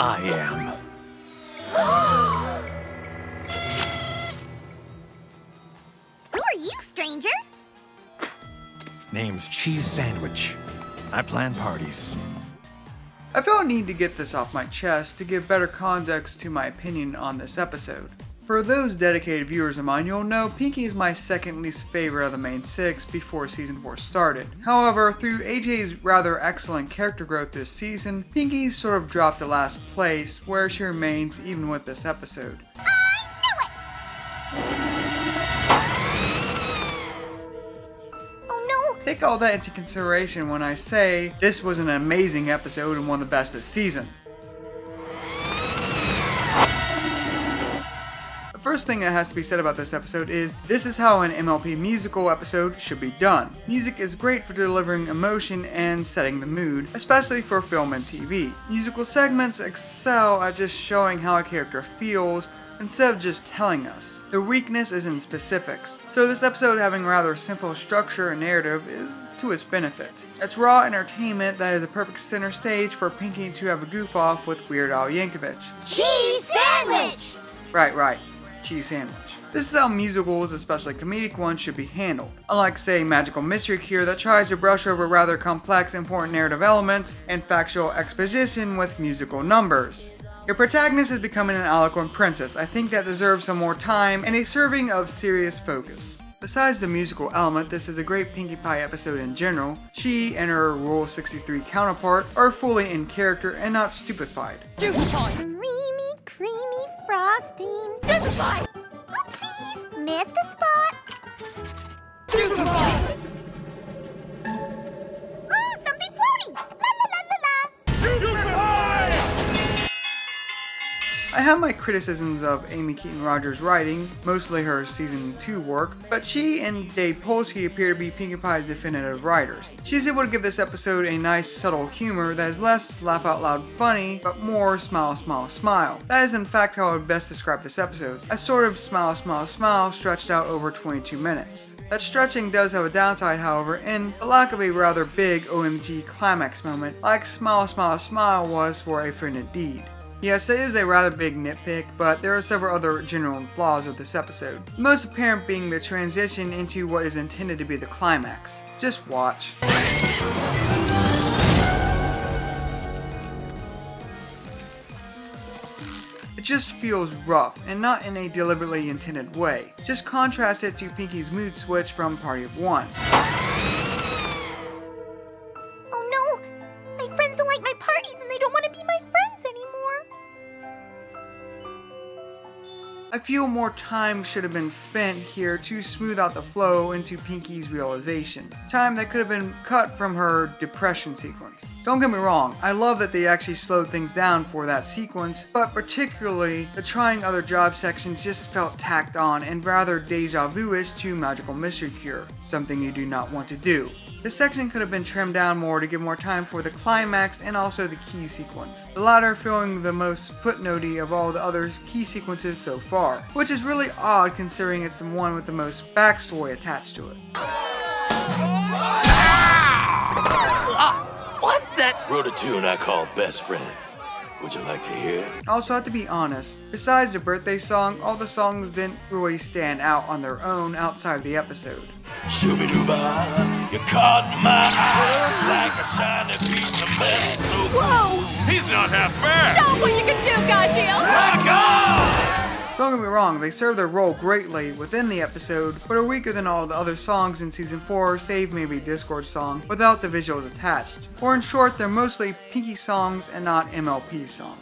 I am. Who are you, stranger? Name's Cheese Sandwich. I plan parties. I felt a need to get this off my chest to give better context to my opinion on this episode. For those dedicated viewers of mine, you'll know Pinkie is my second least favorite of the main 6 before season 4 started. However, through AJ's rather excellent character growth this season, Pinkie sort of dropped to last place, where she remains even with this episode. Take all that into consideration when I say this was an amazing episode and one of the best this season. The first thing that has to be said about this episode is this is how an MLP musical episode should be done. Music is great for delivering emotion and setting the mood, especially for film and TV. Musical segments excel at just showing how a character feels instead of just telling us. Their weakness is in specifics, so this episode having rather simple structure and narrative is to its benefit. It's raw entertainment that is a perfect center stage for Pinkie to have a goof off with Weird Al Yankovic. Cheese sandwich! Right, cheese sandwich. This is how musicals, especially comedic ones, should be handled. Unlike, say, Magical Mystery Cure that tries to brush over rather complex, important narrative elements and factual exposition with musical numbers. Your protagonist is becoming an eloquent princess. I think that deserves some more time and a serving of serious focus. Besides the musical element, this is a great Pinkie Pie episode in general. She and her Rule 63 counterpart are fully in character and not stupefied. Creamy, creamy frosting. Justified! Oopsies! Missed a spot! Justified! Ooh, something floaty! La la la la la! I have my criticisms of Amy Keating Rogers' writing, mostly her season 2 work, but she and Dave Polsky appear to be Pinkie Pie's definitive writers. She's able to give this episode a nice subtle humor that is less laugh out loud funny, but more smile smile smile. That is in fact how I would best describe this episode, a sort of smile smile smile stretched out over 22 minutes. That stretching does have a downside, however, in the lack of a rather big OMG climax moment like Smile Smile Smile was for A Friend Indeed. Yes, it is a rather big nitpick, but there are several other general flaws of this episode. The most apparent being the transition into what is intended to be the climax. Just watch. It just feels rough, and not in a deliberately intended way. Just contrast it to Pinkie's mood switch from Party of One. Oh no! My friends don't like my parties and they don't want to be my friends anymore. I feel more time should have been spent here to smooth out the flow into Pinkie's realization. Time that could have been cut from her depression sequence. Don't get me wrong, I love that they actually slowed things down for that sequence, but particularly the trying other job sections just felt tacked on and rather deja vu-ish to Magical Mystery Cure, something you do not want to do. This section could have been trimmed down more to give more time for the climax and also the key sequence. The latter feeling the most footnotey of all the other key sequences so far, which is really odd considering it's the one with the most backstory attached to it. What that? Wrote a tune I call Best Friend. Would you like to hear it? I also have to be honest, besides the birthday song, all the songs didn't really stand out on their own outside of the episode. Shooby-dooba, you caught my eye like a shiny piece of metal. So Whoa! he's not half bad. Show 'em what you can do, Garfield! Rock on! Don't get me wrong, they serve their role greatly within the episode, but are weaker than all the other songs in Season 4, save maybe Discord song, without the visuals attached. Or in short, they're mostly Pinkie songs and not MLP songs.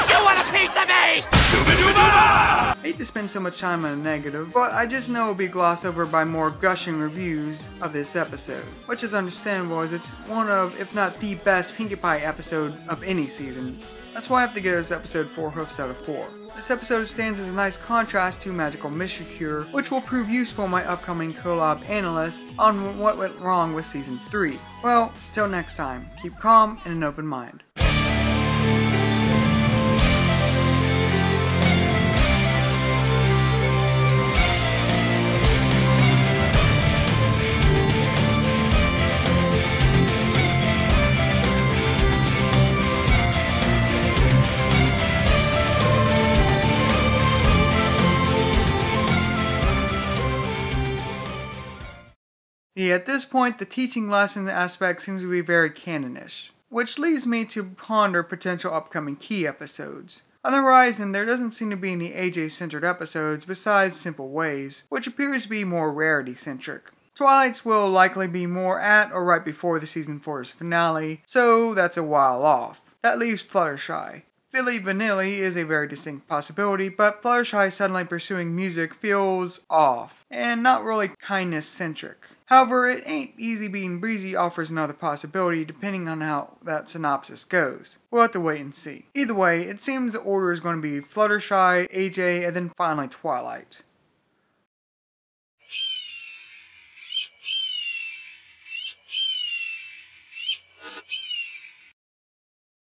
You want a piece of me? Shooby-dooba! I hate to spend so much time on the negative, but I just know it'll be glossed over by more gushing reviews of this episode, which is understandable as it's one of, if not the best Pinkie Pie episode of any season. That's why I have to give this episode 4 hoofs out of 4. This episode stands as a nice contrast to Magical Mystery Cure, which will prove useful in my upcoming collab analysis on what went wrong with Season 3. Well, till next time, keep calm and an open mind. See, at this point, the teaching lesson aspect seems to be very canonish, which leads me to ponder potential upcoming Key episodes. On the horizon, there doesn't seem to be any AJ-centered episodes besides Simple Ways, which appears to be more rarity-centric. Twilight's will likely be more at or right before the season 4's finale, so that's a while off. That leaves Fluttershy. Philly Vanilli is a very distinct possibility, but Fluttershy suddenly pursuing music feels off, and not really kindness-centric. However, It Ain't Easy Being Breezy offers another possibility depending on how that synopsis goes. We'll have to wait and see. Either way, it seems the order is going to be Fluttershy, AJ, and then finally Twilight.